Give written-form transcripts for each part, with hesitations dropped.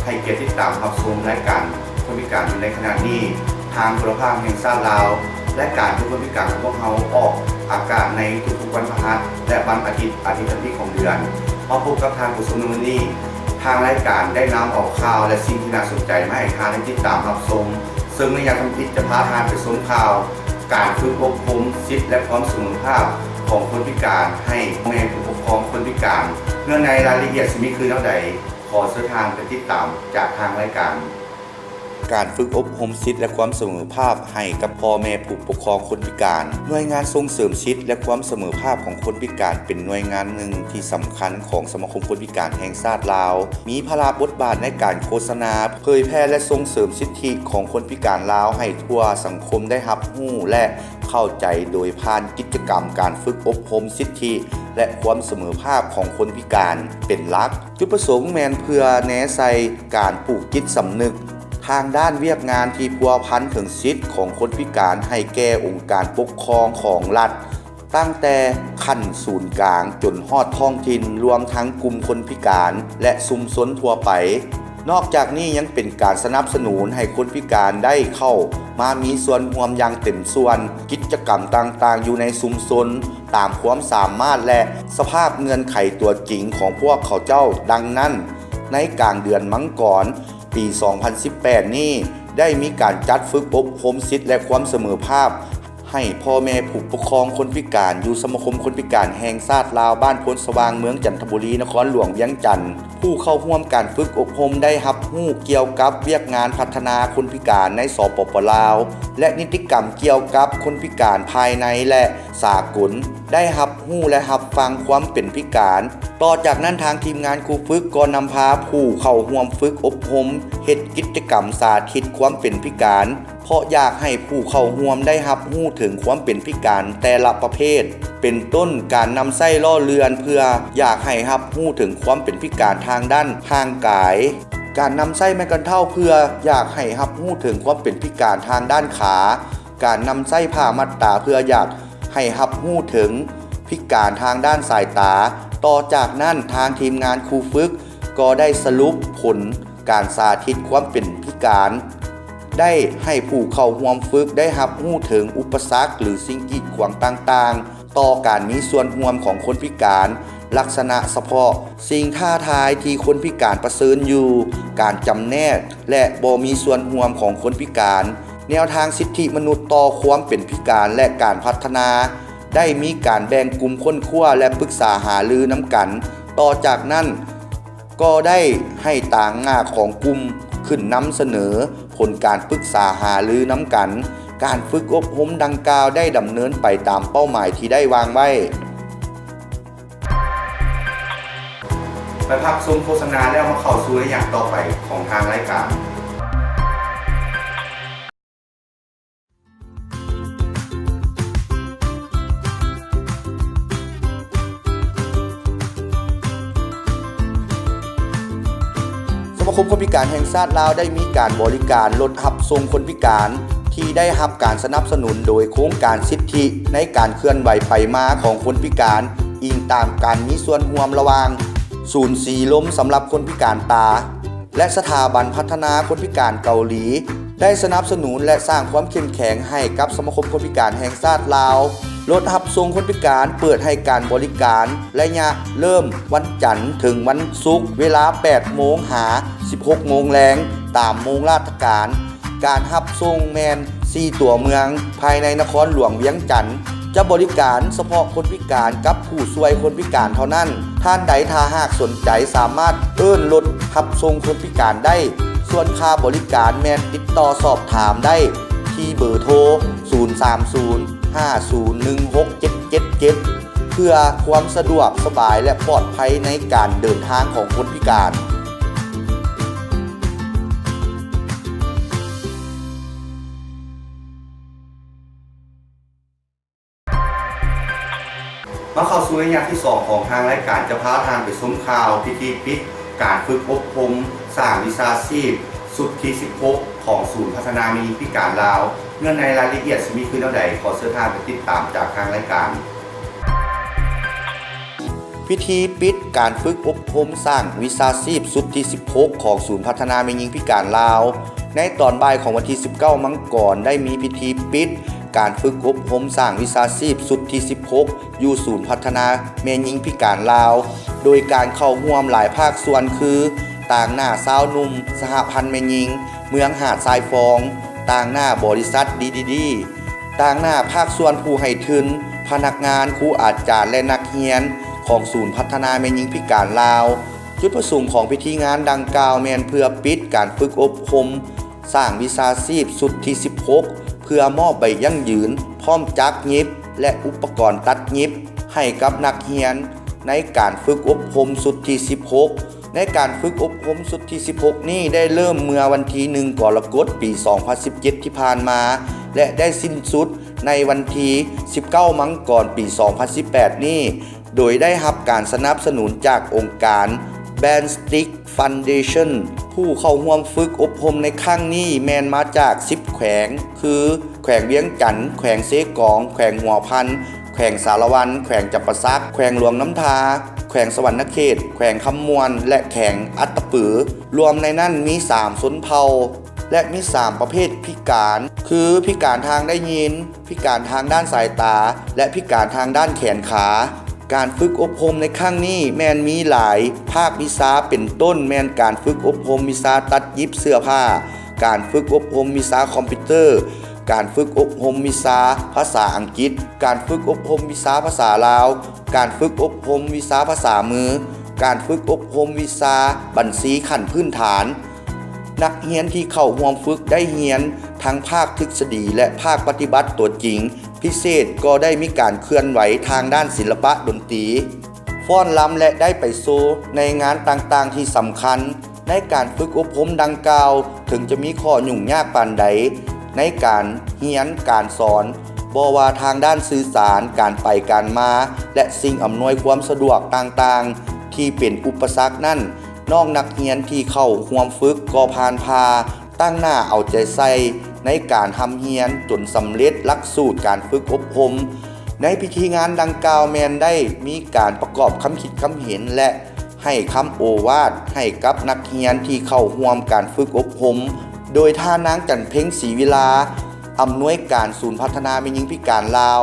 ให้เกียรติติดตามรับชมรายการคนพิการอยู่ในขณะนี้ทางโทรภาพแห่งชาติลาวและการทุกคนพิการของพวกเขาออกอากาศในทุกๆวันพฤหัสและวันอาทิตย์ที่ของเดือนมาพบกับทางผู้ชมในวันนี้ทางรายการได้นำออกข่าวและสิ่งที่น่าสนใจมาให้ทางได้ติดตามรับชมซึ่งในยามทำผิดจะพาทางไปชมข่าวการฝึกอบรมสิทธิและความเสมอภาคของคนพิการให้แม่ผู้ปกครองคนพิการเนื่องในรายละเอียดสิมีคือเท่าใดขอเส้นทางไปติดตามจากทางรายการการฝึกอบรมสิทธิและความเสมอภาคให้กับพ่อแม่ผู้ปกครองคนพิการหน่วยงานส่งเสริมสิทธิและความเสมอภาคของคนพิการเป็นหน่วยงานหนึ่งที่สำคัญของสมาคมคนพิการแห่งชาติลาวมีภาระบทบาทในการโฆษณาเผยแพร่และส่งเสริมสิทธิของคนพิการลาวให้ทั่วสังคมได้รับรู้และเข้าใจโดยผ่านกิจกรรมการฝึกอบรมสิทธิและความเสมอภาคของคนพิการเป็นหลักจุดประสงค์แม่นเพื่อแนะใส่การปลูกจิตสำนึกทางด้านเวียกงานที่พัวพันถึงสิทธิของคนพิการให้แก่องค์การปกครองของรัฐตั้งแต่ขั้นศูนย์กลางจนฮอดท้องถิ่นรวมทั้งกลุ่มคนพิการและชุมชนทั่วไปนอกจากนี้ยังเป็นการสนับสนุนให้คนพิการได้เข้ามามีส่วนร่วมอย่างเต็มส่วนกิจกรรมต่างๆอยู่ในชุมชนตามความสามารถและสภาพเงื่อนไขตัวจริงของพวกเขาเจ้าดังนั้นในกลางเดือนมังกรปี 2018 นี้ได้มีการจัดฝึกอบรมสิทธิและความเสมอภาคให้พ่อแม่ผู้ปกครองคนพิการอยู่สมาคมคนพิการแห่งชาติลาวบ้านโพนสว่างเมืองจันทบุรีนครหลวงเวียงจันทน์ผู้เข้าร่วมการฝึกอบรมได้รับรู้เกี่ยวกับเวียกงานพัฒนาคนพิการในสปป.ลาวและนิติกรรมเกี่ยวกับคนพิการภายในและสากลได้รับรู้และรับฟังความเป็นพิการต่อจากนั้นทางทีมงานครูฝึกก็นำพาผู้เข้าร่วมฝึกอบรมเฮ็ดกิจกรรมสาธิตความเป็นพิการเพราะอยากให้ผู้เข้าร่วมได้รับรู้ถึงความเป็นพิการแต่ละประเภทเป็นต้นการนำไส้ล่อเรือนเพื่ออยากให้รับรู้ถึงความเป็นพิการทางด้านทางกายการนำไส้ไม้กันเท่าเพื่ออยากให้รับรู้ถึงความเป็นพิการทางด้านขาการนำไส้ผ้ามัดตาเพื่ออยากให้รับรู้ถึงพิการทางด้านสายตาต่อจากนั้นทางทีมงานครูฝึกก็ได้สรุปผลการสาธิตความเป็นพิการได้ให้ผู้เข้าร่วมฝึกได้รับรู้ถึงอุปสรรคหรือสิ่งกีดขวางต่างๆต่อการมีส่วนร่วมของคนพิการลักษณะเฉพาะสิ่งท้าทายที่คนพิการประเสริญอยู่การจำแนกและบ่มีส่วนร่วมของคนพิการแนวทางสิทธิมนุษย์ต่อความเป็นพิการและการพัฒนาได้มีการแบ่งกลุ่มค้นคว้าและปรึกษาหารือนำกันต่อจากนั้นก็ได้ให้ต่างหน้าของกลุ่มขึ้นนำเสนอผลการปรึกษาหารือนำกันการฝึกอบรมดังกล่าวได้ดำเนินไปตามเป้าหมายที่ได้วางไว้ไปพักชมโฆษณาแล้วมาเข้าสู่ในอย่างต่อไปของทางรายการสมาคมคนพิการแห่งชาติลาวได้มีการบริการรถรับส่งคนพิการที่ได้รับการสนับสนุนโดยโครงการสิทธิในการเคลื่อนไหวไปมาของคนพิการอิงตามการมีส่วนร่วมระหว่างศูนย์สีลมสำหรับคนพิการตาและสถาบันพัฒนาคนพิการเกาหลีได้สนับสนุนและสร้างความเข้มแข็งให้กับสมาคมคนพิการแห่งชาติลาวรถรับส่งคนพิการเปิดให้การบริการระยะเริ่มวันจันทร์ถึงวันศุกร์เวลา 8 โมงหา 16 โมงแลงตามโมงราชการการรับส่งแมน4ตัวเมืองภายในนครหลวงเวียงจันทน์จะบริการเฉพาะคนพิการกับผู้ช่วยคนพิการเท่านั้นท่านใดถ้าหากสนใจสามารถเอิ้นรถรับส่งคนพิการได้ส่วนค่าบริการแมนติดต่อสอบถามได้ที่เบอร์โทร 030501677 เพื่อความสะดวกสบายและปลอดภัยในการเดินทางของคนพิการมาเข้าสู่ระยะที่ 2 ของทางรายการจะพาทางไปชมข่าวพิธีปิดการฝึกอบรมสร้างวิชาชีพสุดที่ 16 ของศูนย์พัฒนามีพิการลาวเงื่อนในรายละเอียดสิมีคือเท่าใดขอเสื้อทางไปติดตามจากทางรายการ พิ พิธีปิดการฝึกอบรมสร้างวิชาชีพสุดที่16ของศูนย์พัฒนาแม่หญิงพิการลาวในตอนบ่ายของวันที่19มังกรได้มีพิธีปิดการฝึกอบรมสร้างวิชาชีพสุดที่16อยู่ศูนย์พัฒนาแม่หญิงพิการลาวโดยการเข้าร่วมหลายภาคส่วนคือต่างหน้าสาวหนุ่มสหพันธ์แม่หญิงเมืองหาดทรายฟองต่างหน้าบริษัทดีต่างหน้าภาคส่วนผู้ให้ทุนพนักงานครูอาจารย์และนักเรียนของศูนย์พัฒนาแม่หญิงพิการลาวจุดประสงค์ของพิธีงานดังกล่าวแม่นเพื่อปิดการฝึกอบรมสร้างวิชาชีพสุดที่16เพื่อมอบใบยั่งยืนพร้อมจักรยิบและอุปกรณ์ตัดยิบให้กับนักเรียนในการฝึกอบรมสุดที่16ในการฝึกอบรมสุดที่16นี้ได้เริ่มเมื่อวันที่1กรกฎาคมปี2017ที่ผ่านมาและได้สิ้นสุดในวันที่19มังกรปี2018นี้โดยได้รับการสนับสนุนจากองค์การ Band Stick Foundation ผู้เข้าร่วมฝึกอบรมในครั้งนี้แม่นมาจาก10แขวงคือแขวงเวียงจันทน์แขวงเสกองแขวงหัวพันแขวงสารวันแขวงจับปะซักแขวงหลวงน้ำทาแขวงสวรรณเขตแขวงคำมวนและแขวงอัตตปือรวมในนั้นมี3ชนเผ่าและมี3ประเภทพิการคือพิการทางได้ยินพิการทางด้านสายตาและพิการทางด้านแขนขาการฝึกอบรมในครั้งนี้แม่นมีหลายภาควิชาเป็นต้นแม่นการฝึกอบรมวิชาตัดเย็บเสื้อผ้าการฝึกอบรมวิชาคอมพิวเตอร์การฝึกอบรมวิชาภาษาอังกฤษการฝึกอบรมวิชาภาษาลาวการฝึกอบรมวิชาภาษามือการฝึกอบรมวิชาบัญชีขั้นพื้นฐานนักเรียนที่เข้าร่วมฝึกได้เรียนทั้งภาคทฤษฎีและภาคปฏิบัติตัวจริงพิเศษก็ได้มีการเคลื่อนไหวทางด้านศิลปะดนตรีฟ้อนรำและได้ไปโชว์ในงานต่างๆที่สำคัญในการฝึกอบรมดังกล่าวถึงจะมีข้อยุ่งยากปานใดในการเรียนการสอนบ่ว่าทางด้านสื่อสารการไปการมาและสิ่งอำนวยความสะดวกต่างๆที่เป็นอุปสรรคนั้นน้องนักเรียนที่เข้าร่วมฝึกก็ผ่านพาตั้งหน้าเอาใจใส่ในการทำเรียนจนสำเร็จหลักสูตรการฝึกอบรมในพิธีงานดังกล่าวแมนได้มีการประกอบคำคิดคำเห็นและให้คำโอวาทให้กับนักเรียนที่เข้าร่วมการฝึกอบรมโดยท่านางจันเพ็งศรีวิลาอำนวยการศูนย์พัฒนาแม่หญิงพิการลาว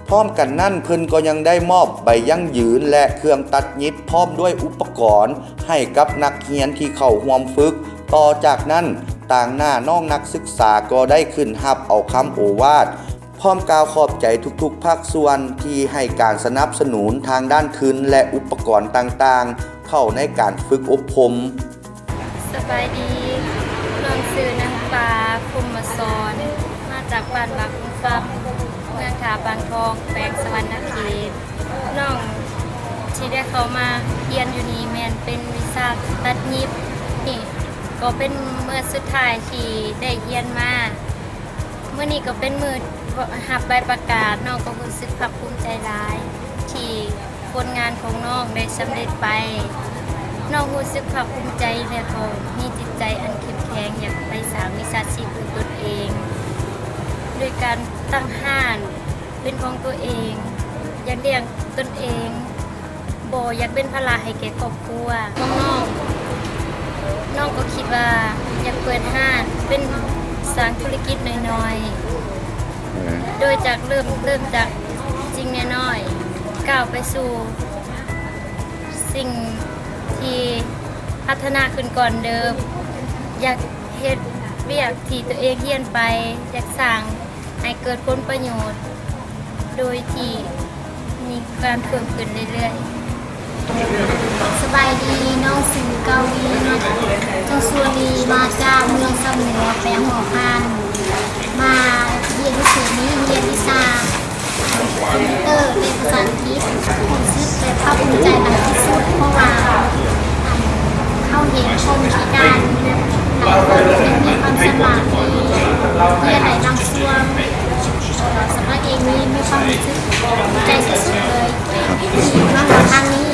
พร้อมกันนั่นเพิ่นก็ยังได้มอบใบยั่งยืนและเครื่องตัดเย็บพร้อมด้วยอุปกรณ์ให้กับนักเรียนที่เข้าร่วมฝึกต่อจากนั้นต่างหน้าน้องนักศึกษาก็ได้ขึ้นรับเอาคำโอวาทพร้อมกล่าวขอบใจทุกๆภาคส่วนที่ให้การสนับสนุนทางด้านทุนและอุปกรณ์ต่างๆเข้าในการฝึกอบรมสบายดีน้องชื่อนางปาภูมิสอนมาจากบ้านบางคุ้มฟักเมืองถาบางทองแขวงสวรรณเขตน้องที่ได้เข้ามาเรียนอยู่นี่แม่นเป็นวิชาตัดยิบนี่ก็เป็นมื้อสุดท้ายที่ได้เรียนมาเมื่อนี้ก็เป็นมื้อรับใบประกาศน้องก็รู้สึกภาคภูมิใจหลายที่ผลงานของน้องได้สำเร็จไปน้องรู้สึกภาคภูมิใจและก็มีจิตใจอันเข้มแข็งอยากไปสร้างวิชาชีพของตนเองโดยการตั้งห้านเป็นของตัวเองอยากเลี้ยงตนเองบ่อยากเป็นภาระให้แก่ครอบครัวน้องก็คิดว่าอยากเปิดห้างเป็นสร้างธุรกิจน้อยๆโดยจากเริ่มจากจริงน้อยๆก้าวไปสู่สิ่งที่พัฒนาขึ้นก่อนเดิมอยากเฮ็ดเวียกที่ตัวเองเรียนไปอยากสร้างให้เกิดผลประโยชน์โดยที่มีการเพิ่มขึ้นเรื่อยๆสบายดีน้องสื่อเกาหลีเจ้าสุรีมาจากเมืองสมุทรแขวงหัวพันมาเรียนวิชานี้เรียนวิชาคอมพิวเตอร์เป็นภาษาอังกฤษผมซื้อแต่ภาคภูมิใจหลายที่สุดเพราะว่าเข้าเห็นคนพิการหลายคนมีความสามารถเรียนหลายบางส่วนสำหรับเองมีความรู้สึกใจสุดๆเลยที่มาทางนี้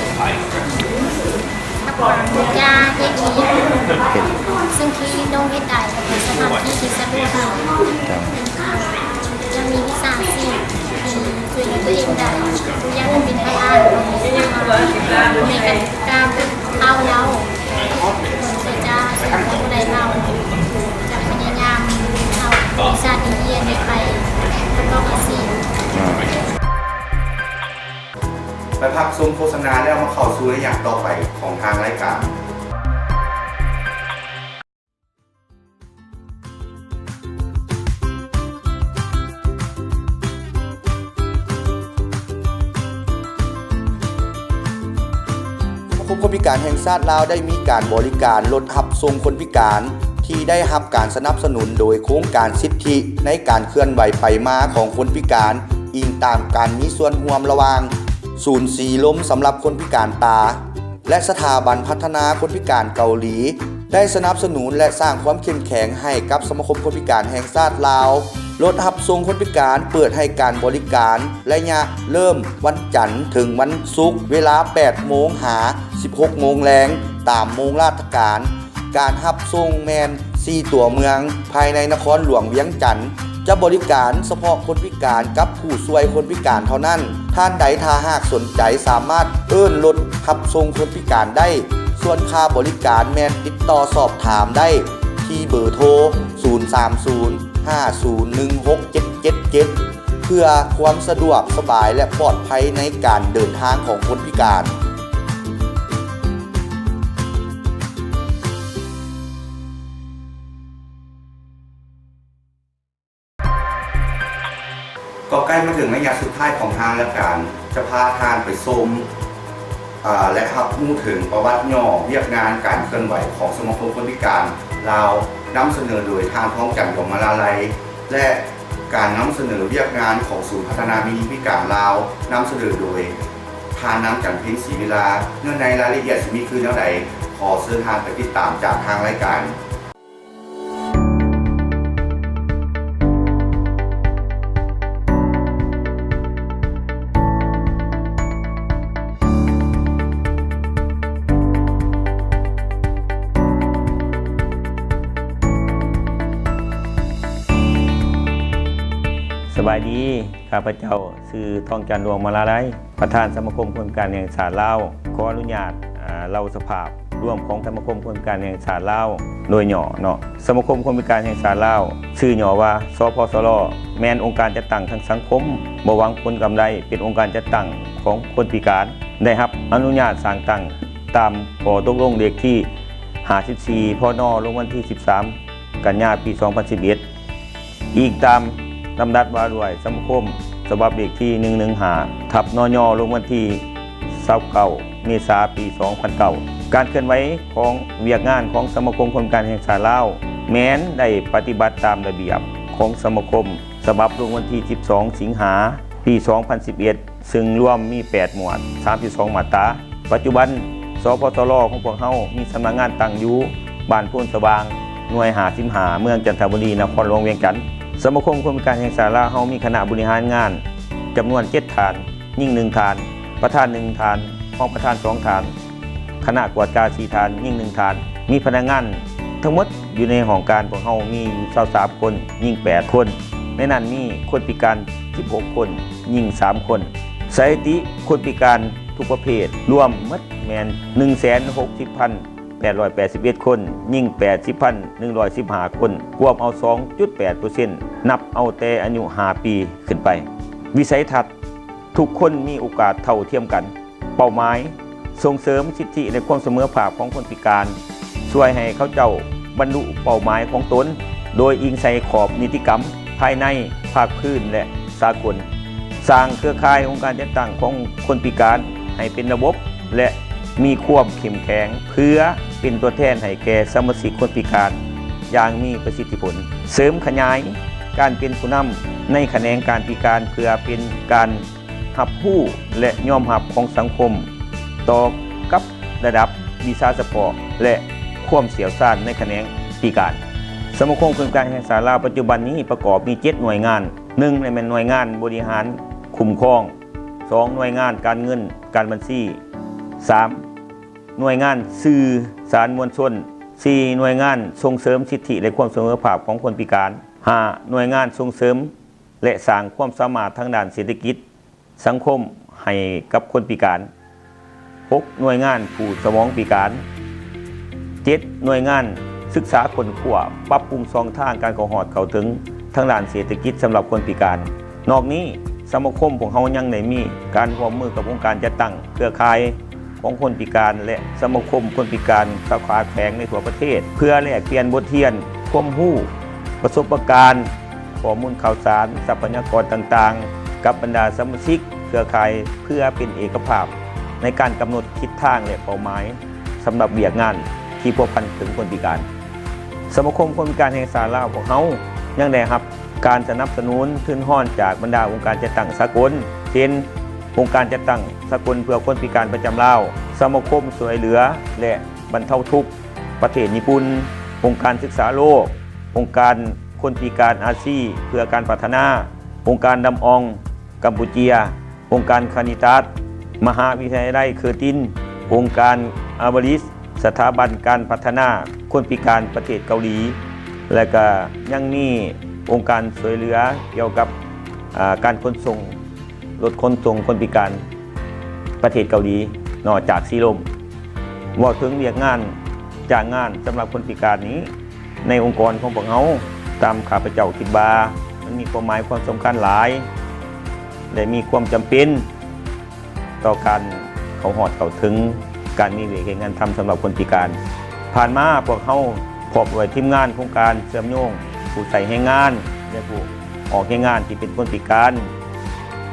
ยาเฮ็ดดีซึ่งที่โดงเฮ็ดได้เป็นสถานที่ที่สะดวกจะมีวิชาชีพที่ช่วยเหลือตัวเองได้ทุกอย่างเป็นพยาน ในการเข้าแล้วคนจะใส่คนใดเราจะพยายามเอาวิชาที่เรียนไปประกอบอาชีพ ไปพักซุ้มโฆษณาแล้วมาเข้าสู่ในอย่างต่อไปของทางรายการ สมาคมคนพิการแห่งชาติลาวได้มีการบริการรถรับส่งคนพิการที่ได้รับการสนับสนุนโดยโครงการสิทธิในการเคลื่อนไหวไปมาของคนพิการอิงตามการมีส่วนร่วมระหว่างศูนย์สีลมสำหรับคนพิการตาและสถาบันพัฒนาคนพิการเกาหลีได้สนับสนุนและสร้างความเข้มแข็งให้กับสมาคมคนพิการแห่งชาติลาวรถรับส่งคนพิการเปิดให้การบริการและเริ่มวันจันทร์ถึงวันศุกร์เวลา 8 โมงหา 16 โมงแรงตามโมงราชการการรับส่งแมน4 ตัวเมืองภายในนครหลวงเวียงจันทร์จะบริการเฉพาะคนพิการกับผู้ช่วยคนพิการเท่านั้นท่านใดถ้าหากสนใจสามารถเอิ้นรถรับส่งคนพิการได้ส่วนค่าบริการแมนติดต่อสอบถามได้ที่เบอร์โทร 030501677 เพื่อความสะดวกสบายและปลอดภัยในการเดินทางของคนพิการก็ใกล้มาถึงระยะสุดท้ายของทางรายการจะพาทานไปชมและรับรู้ถึงประวัติย่อเรียกงานการเคลื่อนไหวของสมาคมคนพิการลาวนำเสนอโดยทางท้องจันทร์ของมาลาลัยและการนำเสนอเรียกงานของศูนย์พัฒนามีพิการลาวนำเสนอโดยทานน้ำจันทร์เพ็ญศรีวิลาเนื่องในรายละเอียดสิมีคือแนวใดขอเชิญทานไปติดตามจากทางรายการ สบายดีข้าพเจ้าชื่อทองจันทร์ดวงมาลาไลประธานสมาคมคนพิการแห่งชาติลาวขออนุญาตเล่าสภาพร่วมของสมาคมคนพิการแห่งชาติลาวโดยย่อเนาะสมาคมคนพิการแห่งชาติลาวชื่อย่อว่าสพสลแม่นองค์การจัดตั้งทางสังคมบ่หวังผลกำไรเป็นองค์การจัดตั้งของคนพิการได้รับอนุญาตสร้างตั้งตามข้อตกลงเลขที่54พนลงวันที่13กันยายนปี2011อีกตามลำดับว่าด้วยสมาคมฉบับเลขที่115ทับนยลงวันที่29เมษายนปี2009การเคลื่อนไหวของเวียกงานของสมาคมคนพิการแห่งชาติลาวแม้นได้ปฏิบัติตามระเบียบของสมาคมฉบับลงวันที่12สิงหาปี2011ซึ่งรวมมี8หมวด32มาตราปัจจุบันสพสลของพวกเฮามีสำนักงานตั้งอยู่บ้านโพนสว่างหน่วย55เมืองจันทบุรีนครหลวงเวียงจันทร์สมาคมคนพิการแห่งชาติลาวเฮามีคณะบริหารงานจำนวน7ฐานยิ่ง1ฐานประธาน1ฐานรองประธาน2ฐานคณะกวดการ4ฐานยิ่ง1ฐานมีพนักงานทั้งหมดอยู่ในห้องการของเฮามีอยู่23คนยิ่ง8คนในนั้นมีคนพิการ16คนยิ่ง3คนสถิติคนพิการทุกประเภทรวมหมดแม่น 160,881 คนยิ่ง 80,115 คนรวมเอา 2.8% นับเอาแต่อายุ5ปีขึ้นไปวิสัยทัศน์ทุกคนมีโอกาสเท่าเทียมกันเป้าหมายส่งเสริมสิทธิและความเสมอภาคของคนพิการช่วยให้เขาเจ้าบรรลุเป้าหมายของตนโดยอิงใส่ขอบนิติกรรมภายในภาคพื้นและสากลสร้างเครือข่ายองค์การจัดตั้งของคนพิการให้เป็นระบบและมีความเข้มแข็งเพื่อเป็นตัวแทนให้แก่สมาชิกคนพิการอย่างมีประสิทธิผลเสริมขยายการเป็นผู้นำในแขนงการพิการเพื่อเป็นการรับรู้และยอมรับของสังคมต่อกับระดับวิชาเฉพาะและความเชี่ยวชาญในแขนงพิการสมาคมคนพิการแห่งชาติลาวปัจจุบันนี้ประกอบมี7หน่วยงาน1เป็นหน่วยงานบริหารคุ้มครอง2หน่วยงานการเงินการบัญชี3หน่วยงานสื่อสารมวลชน4หน่วยงานส่งเสริมสิทธิและความเสมอภาคของคนพิการ5หน่วยงานส่งเสริมและสร้างความสามารถทางด้านเศรษฐกิจสังคมให้กับคนพิการ 6 หน่วยงานผู้สมองพิการ 7 หน่วยงานศึกษาค้นคว้าปรับปรุงช่องทางการเข้าฮอดเข้าถึงทางด้านเศรษฐกิจสำหรับคนพิการนอกนี้สมาคมของเฮายังได้มีการร่วมมือกับองค์การจัดตั้งเครือข่ายของคนพิการและสมาคมคนพิการสาขาแขวงในทั่วประเทศเพื่อแลกเปลี่ยนบทเรียนความรู้ประสบการณ์ข้อมูลข่าวสารทรัพยากรต่างๆกับบรรดาสมาชิกเครือข่ายเพื่อเป็นเอกภาพในการกำหนดทิศทางและเป้าหมายสำหรับเวียกงานที่พัวพันถึงคนพิการสมาคมคนพิการแห่งสหราชของเฮายังได้รับการสนับสนุนทุนห้อนจากบรรดาองค์การจัดตั้งสากลเช่นองค์การจัดตั้งสากลเพื่อคนพิการประจำลาวสมาคมช่วยเหลือและบรรเทาทุกข์ประเทศญี่ปุ่นองค์การศึกษาโลกองค์การคนพิการอาซีเพื่อการพัฒนาองค์การดำอองกัมพูเชียองค์การคานิตัสมหาวิทยาลัยเคอร์ตินองค์การอาบริสสถาบันการพัฒนาคนพิการประเทศเกาหลีและก็ยังมีองค์การช่วยเหลือเกี่ยวกับการขนส่งรถขนส่งคนพิการประเทศเกาหลีนอกจากซีลมว่าถึงเรียกงานจ้างงานสำหรับคนพิการนี้ในองค์กรของพวกเขาตามข้าพเจ้าคิดว่ามันมีความหมายความสำคัญหลายและมีความจำเป็นต่อการเขาหอดเขาถึงการมีเวทีงานทำสำหรับคนพิการผ่านมาพวกเขาพบไว้ทีมงานโครงการเชื่อมโยงผู้ใส่ให้งานและผู้ออกให้งานที่เป็นคนพิการ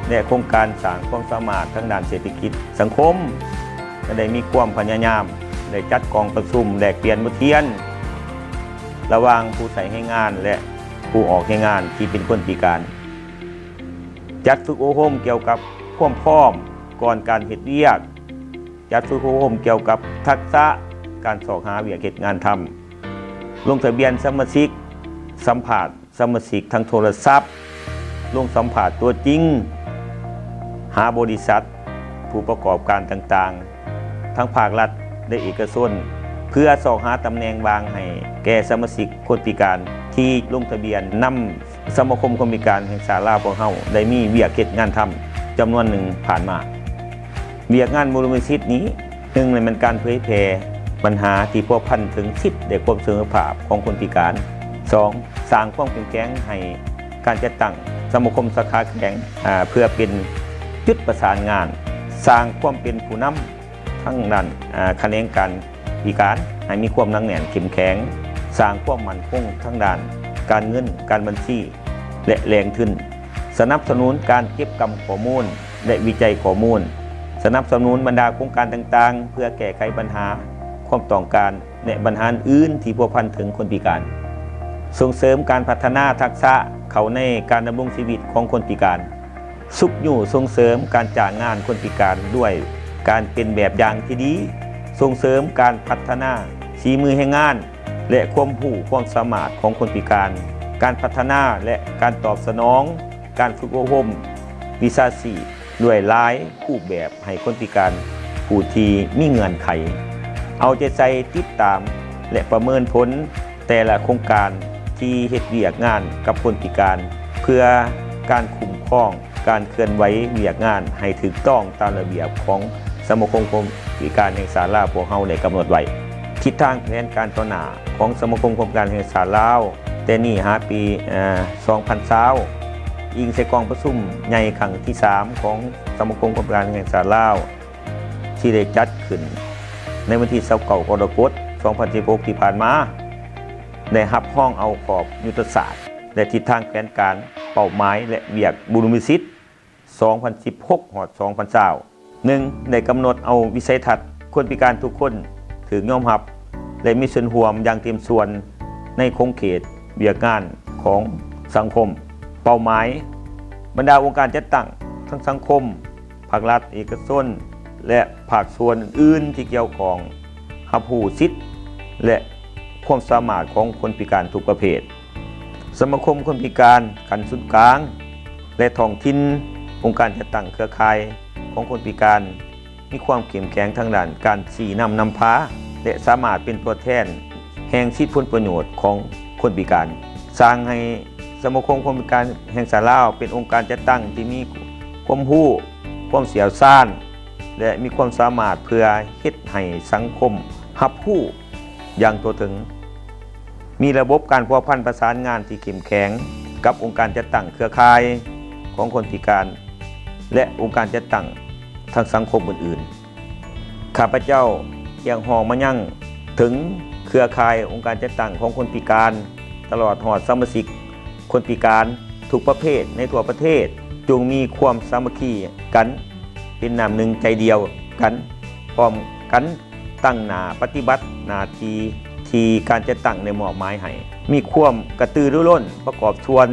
และโครงการสร้างความสามารถทางด้านเศรษฐกิจสังคมก็ได้มีความพยายามได้จัดกองประชุมแลกเปลี่ยนบทเรียนระหว่างผู้ใส่ให้งานและผู้ออกให้งานที่เป็นคนพิการจัดฝึกอบรมเกี่ยวกับความพร้อมก่อนการเฮ็ดเวียกจัดฝึกอบรมเกี่ยวกับทักษะการสอบหาเวียกเฮ็ดงานทำลงทะเบียนสมาชิกสัมภาษณ์สมาชิกทางโทรศัพท์ลงสัมภาษณ์ตัวจริงหาบริษัทผู้ประกอบการต่างๆทั้งภาครัฐและเอกชนเพื่อสอบหาตำแหน่งวางให้แก่สมาชิกคนพิการที่ลงทะเบียนนำสมาคมคนพิการแห่งสหราชของเฮาได้มีเวียกเฮ็ดงานทำจำนวนหนึ่งผ่านมาเวียกงานมูลนิธินี้หนึ่งเลยมันการเผยแพร่ปัญหาที่พัวพันถึงสิทธิและความเสมอภาคของคนพิการ 2. สร้างความเข้มแข็งให้การจัดตั้งสมาคมสาขาแข็งเพื่อเป็นจุดประสานงานสร้างความเป็นผู้นำทั้งด้านแขนงการพิการให้มีความหนักแน่นเข้มแข็งสร้างความมั่นคงทั้งด้านการเงินการบัญชีและแรงทุนสนับสนุนการเก็บกำข้อมูลและวิจัยข้อมูลสนับสนุนบรรดาโครงการต่างๆเพื่อแก้ไขปัญหาความต้องการและปัญหาอื่นที่พัวพันถึงคนพิการส่งเสริมการพัฒนาทักษะเขาในการดำรงชีวิตของคนพิการสุขอยู่ส่งเสริมการจ้างงานคนพิการด้วยการเป็นแบบอย่างที่ดีส่งเสริมการพัฒนาฝีมือแห่งงานและความรู้ความสามารถของคนพิการการพัฒนาและการตอบสนองการฝึกอบรมวิชาชีพด้วยหลายรูปแบบให้คนพิการผู้ที่มีเงื่อนไขเอาใจใส่ติดตามและประเมินผลแต่ละโครงการที่เฮ็ดเวียกงานกับคนพิการเพื่อการคุ้มครองการเคลื่อนไหวเวียกงานให้ถูกต้องตามระเบียบของสมาคมคนพิการแห่งสหราชพวกเฮาได้กำหนดไว้ทิศทางแผนการต่อหน้าของสมาคมคนพิการแห่งสหราชแต่นี่หาปี2020อิงใส่กองประชุมใหญ่ครั้งที่3ของสมาคมคนพิการแห่งสหราชที่ได้จัดขึ้นในวันที่29 กรกฎาคม 2016 ที่ผ่านมาได้รับห้องเอาขอบยุทธศาสตร์และทิศทางแผนการเป้าหมายและเวียกบุรุษสิทธิ์ 2016-2020 1. ได้กำหนดเอาวิสัยทัศน์คนพิการทุกคนถึงยอมรับและมีส่วนร่วมอย่างเต็มส่วนในโครงเขตเวียกงานของสังคมเป้าหมายบรรดาองค์การจัดตั้งทั้งสังคมภาครัฐเอกชนและภาคส่วนอื่นที่เกี่ยวข้องรับรู้สิทธิ์และความสามารถของคนพิการทุกประเภทสมาคมคนพิการขั้นสุดกลางและท้องถิ่นองค์การจัดตั้งเครือข่ายของคนพิการมีความเข้มแข็งทางด้านการชี้นำนำพาและสามารถเป็นตัวแทนแห่งสิทธิผลประโยชน์ของคนพิการสร้างให้สมาคมคนพิการแห่งสหราชเป็นองค์การจัดตั้งที่มีความรู้ความเชี่ยวชาญ และมีความสามารถเพื่อเฮ็ดให้สังคมรับรู้อย่างตัวถึงมีระบบการพัวพันประสานงานที่เข้มแข็งกับองค์การจัดตั้งเครือข่ายของคนพิการและองค์การจัดตั้งทางสังคมอื่นๆข้าพเจ้ายังห้องมายังถึงเครือข่ายองค์การจัดตั้งของคนพิการตลอดหอดสมาชิกคนพิการทุกประเภทในทั่วประเทศจงมีความสามัคคีกันเป็นน้ำหนึ่งใจเดียวกันพร้อมกันตั้งหน้าปฏิบัติหน้าที่การจะตั้งในหมอบหมายให้มีความกระตือรือร้นประกอบชวน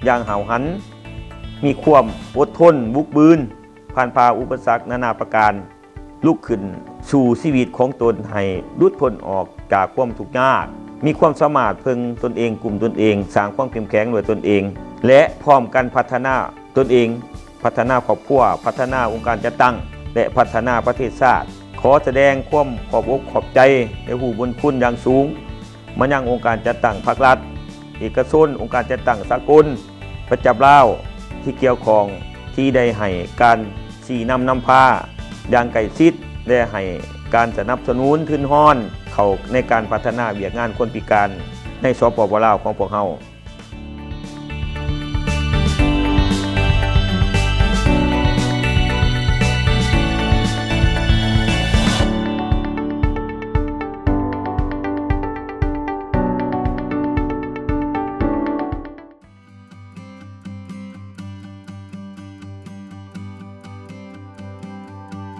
อย่างหาวหันมีความอดทนบุกบืนผ่านพาอุปสรรคนานาประการลุกขึ้นสู่ชีวิตของตนให้รุดพ้นออกจากความทุกข์ยากมีความสามารถพึงตนเองกลุ่มตนเองสร้างความเข้มแข็งด้วยตนเองและพร้อมกันพัฒนาตนเองพัฒนาครอบครัวพัฒนาองค์การจัดตั้งและพัฒนาประเทศชาติขอแสดงความขอบอกขอบใจในผู้บุญคุณอย่างสูงมายังองค์การจัดตั้งภาครัฐเอกชนองค์การจัดตั้งสากลประจำลาวที่เกี่ยวข้องที่ได้ให้การชี้นำพาอย่างใกล้ชิดและให้การสนับสนุนทุนห้อนเข้าในการพัฒนาเวียกงานคนพิการในสปป.ลาวของพวกเรา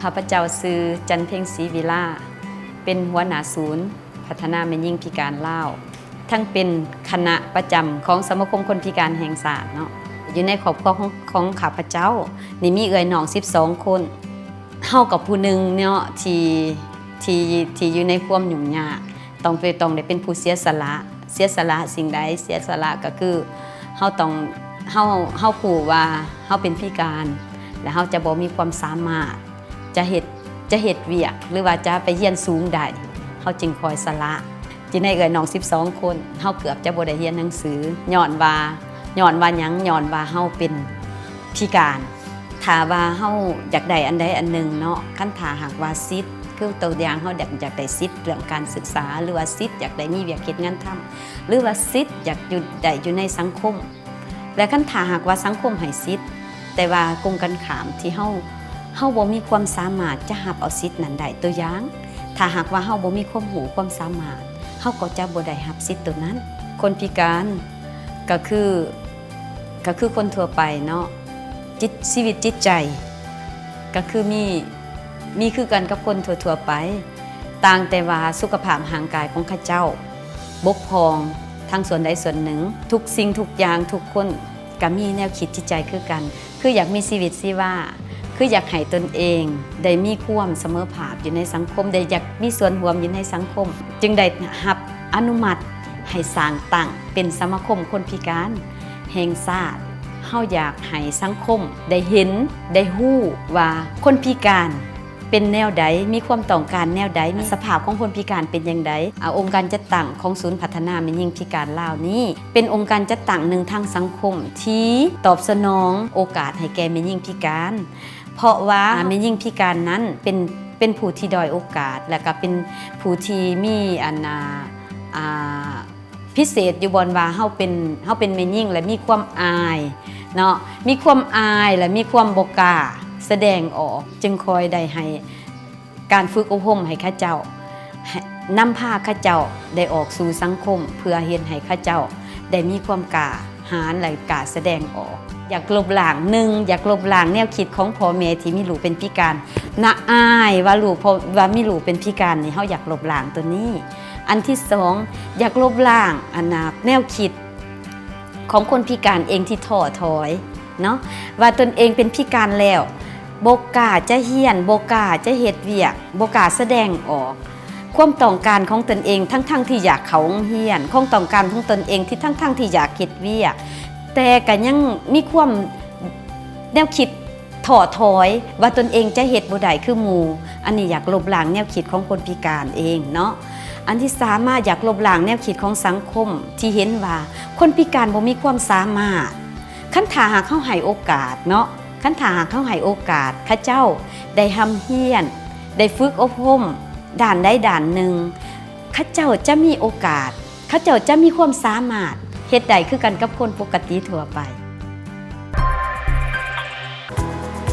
ข้าพเจ้าชื่อจันเพ็งศรีวิลาเป็นหัวหน้าศูนย์พัฒนาแม่หญิงพิการลาวทั้งเป็นคณะประจำของสมาคมคนพิการแห่งชาติเนาะอยู่ในครอบครัวของข้าพเจ้านี่มีเอื้อยน้อง12คนเฮากับผู้หนึงเนาะที่อยู่ในความยุ่งยากต้องได้เป็นผู้เสียสละสิ่งใดเสียสละก็คือเฮาต้องเฮาผู้ว่าเฮาเป็นพิการและเฮาจะบ่มีความสามารถจะเฮ็ดเวียกหรือว่าจะไปเรียนสูงได้เฮาจึงคอยสละจิในเอื้อยน้อง12คนเฮาเกือบจะบ่ได้เรียนหนังสือย้อนว่าหยังย้อนว่าเฮาเป็นพิการถ้าว่าเฮาอยากได้อันใดอันหนึ่งเนาะคันถ้าหากว่าสิทธิ์คือตัวอย่างเฮาอยากได้สิทธิ์เรื่องการศึกษาหรือว่าสิทธิ์อยากได้มีเวียกเฮ็ดงานทำหรือว่าสิทธิ์อยากอยู่ในสังคมและคันถ้าหากว่าสังคมให้สิทธิ์แต่ว่ากงกันขามที่เฮาบ่มีความสามารถจะรับเอาสิทธิ์นั้นได้ตัวอย่างถ้าหากว่าเฮาบ่มีความรู้ความสามารถเฮาก็จะบ่ได้รับสิทธิ์ตัวนั้นคนพิการก็คือคนทั่วไปเนาะชีวิตจิตใจก็คือมีคือกันกับคนทั่วไปต่างแต่ว่าสุขภาพร่างกายของข้าเจ้าบกพร่องทางส่วนใดส่วนหนึ่งทุกสิ่งทุกอย่างทุกคนก็มีแนวคิดจิตใจคือกันคืออยากมีชีวิตชีวาคืออยากให้ตนเองได้มีความเสมอภาคอยู่ในสังคมได้อยากมีส่วนร่วมอยู่ในสังคมจึงได้รับอนุมัติให้สร้างตั้งเป็นสมาคมคนพิการแห่งชาติเฮาอยากให้สังคมได้เห็นได้ฮู้ว่าคนพิการเป็นแนวใดมีความต้องการแนวใดมีสภาพของคนพิการเป็นอย่างไรองค์การจัดตั้งของศูนย์พัฒนาแม่หญิงพิการลาวนี้เป็นองค์การจัดตั้งหนึ่งทางสังคมที่ตอบสนองโอกาสให้แก่แม่หญิงพิการเพราะว่าแม่หญิงพิการนั้นเป็นผู้ที่ด้อยโอกาสและก็เป็นผู้ที่มีพิเศษอยู่บนว่าเฮาเป็นแม่หญิงและมีความอายเนาะมีความอายและมีความบ่กล้าแสดงออกจึงคอยได้ให้การฝึกอบรมให้ข้าเจ้านำพาข้าเจ้าได้ออกสู่สังคมเพื่อเฮ็ดให้ข้าเจ้าได้มีความกล้าหาญและกล้าแสดงออกอยากลบล้างอยากลบล้างแนวคิดของพ่อแม่ที่มีลูกเป็นพิการน่าอายว่าลูกพอว่ามีลูกเป็นพิการนี่เฮาอยากลบล้างตัวนี้อันที่สองอยากลบล้างแนวคิดของคนพิการเองที่ท้อถอยเนาะว่าตนเองเป็นพิการแล้วบ่กล้าจะเฮียนบ่กล้าจะเฮ็ดเวียกบ่กล้าแสดงออกความต้องการของตนเองทั้งที่อยากเข้าโรงเรียนความต้องการของตนเองที่ทั้งที่อยากเฮ็ดเวียกแต่ก็ยังมีความแนวคิดท้อถอยว่าตนเองจะเฮ็ดบ่ได้คือหมู่อันนี้อยากลบล้างแนวคิดของคนพิการเองเนาะอันที่สามมาอยากลบล้างแนวคิดของสังคมที่เห็นว่าคนพิการบ่มีความสามารถคันถ้าหากเฮาให้โอกาสเนาะ คันถ้าหากเขาให้โอกาสข้าเจ้าได้ทำเฮียนได้ฝึกอบรมด่านใดด่านหนึ่งข้าเจ้าจะมีโอกาสข้าเจ้าจะมีความสามารถเฮ็ดได้คือกันกับคนปกติทั่วไป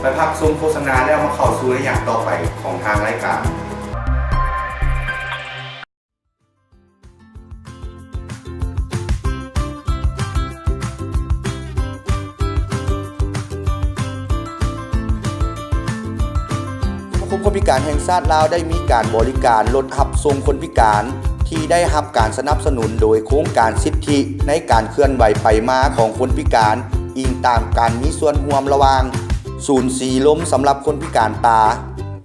ไปพักซุ้มโฆษณาแล้วมาเข้าสู่ในอย่างต่อไปของทางรายการ สมาคมคนพิการแห่งชาติลาวได้มีการบริการรถรับส่งคนพิการที่ได้รับการสนับสนุนโดยโครงการสิทธิในการเคลื่อนไหวไปมาของคนพิการอิงตามการมีส่วนร่วมระหว่างศูนย์สีลมสำหรับคนพิการตา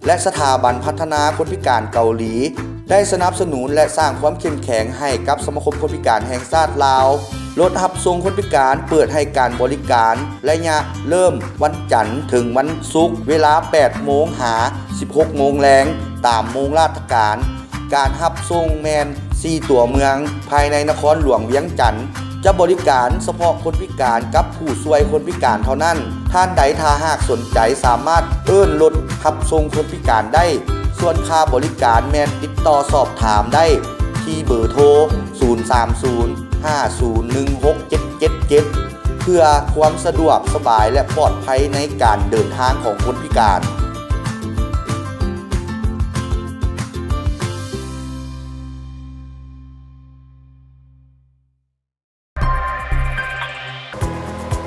และสถาบันพัฒนาคนพิการเกาหลีได้สนับสนุนและสร้างความเข้มแข็งให้กับสมาคมคนพิการแห่งชาติลาวรถรับส่งคนพิการเปิดให้การบริการและยะเริ่มวันจันทร์ถึงวันศุกร์เวลา 8 โมงหา 16 โมงแรงตามโมงราชการการรับส่งแมน4ตัวเมืองภายในนครหลวงเวียงจันทน์จะบริการเฉพาะคนพิการกับผู้ช่วยคนพิการเท่านั้นท่านใดถ้าหากสนใจสามารถเอิ้นรถรับส่งคนพิการได้ส่วนค่าบริการแมนติดต่อสอบถามได้ที่เบอร์โทร 030501677 เพื่อความสะดวกสบายและปลอดภัยในการเดินทางของคนพิการ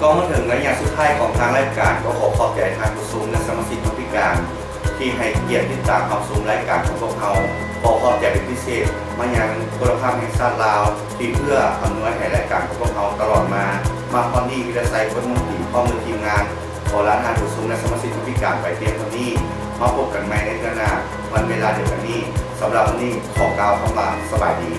ก็มาถึงระยะสุดท้ายของทางรายการก็ขอขอบใจทางผู้สูงและสมาชิกคนพิการที่ให้เกียรติติดตามความสูงรายการของพวกเขาขอขอบใจเป็นพิเศษมายังโทรภาพแห่งชาติลาวที่เพื่ออำนวยให้รายการของพวกเขาตลอดมาพรดีวิรไสคนมุ่งถิ่นข้อมือทีมงานขอลาทางผู้สูงและสมาชิกคนพิการไปเพียงเท่านี้มาพบกันใหม่ในเดือนหน้าวันเวลาเดียวกันนี้สำหรับวันนี้ขอกล่าวคำว่าสบายดี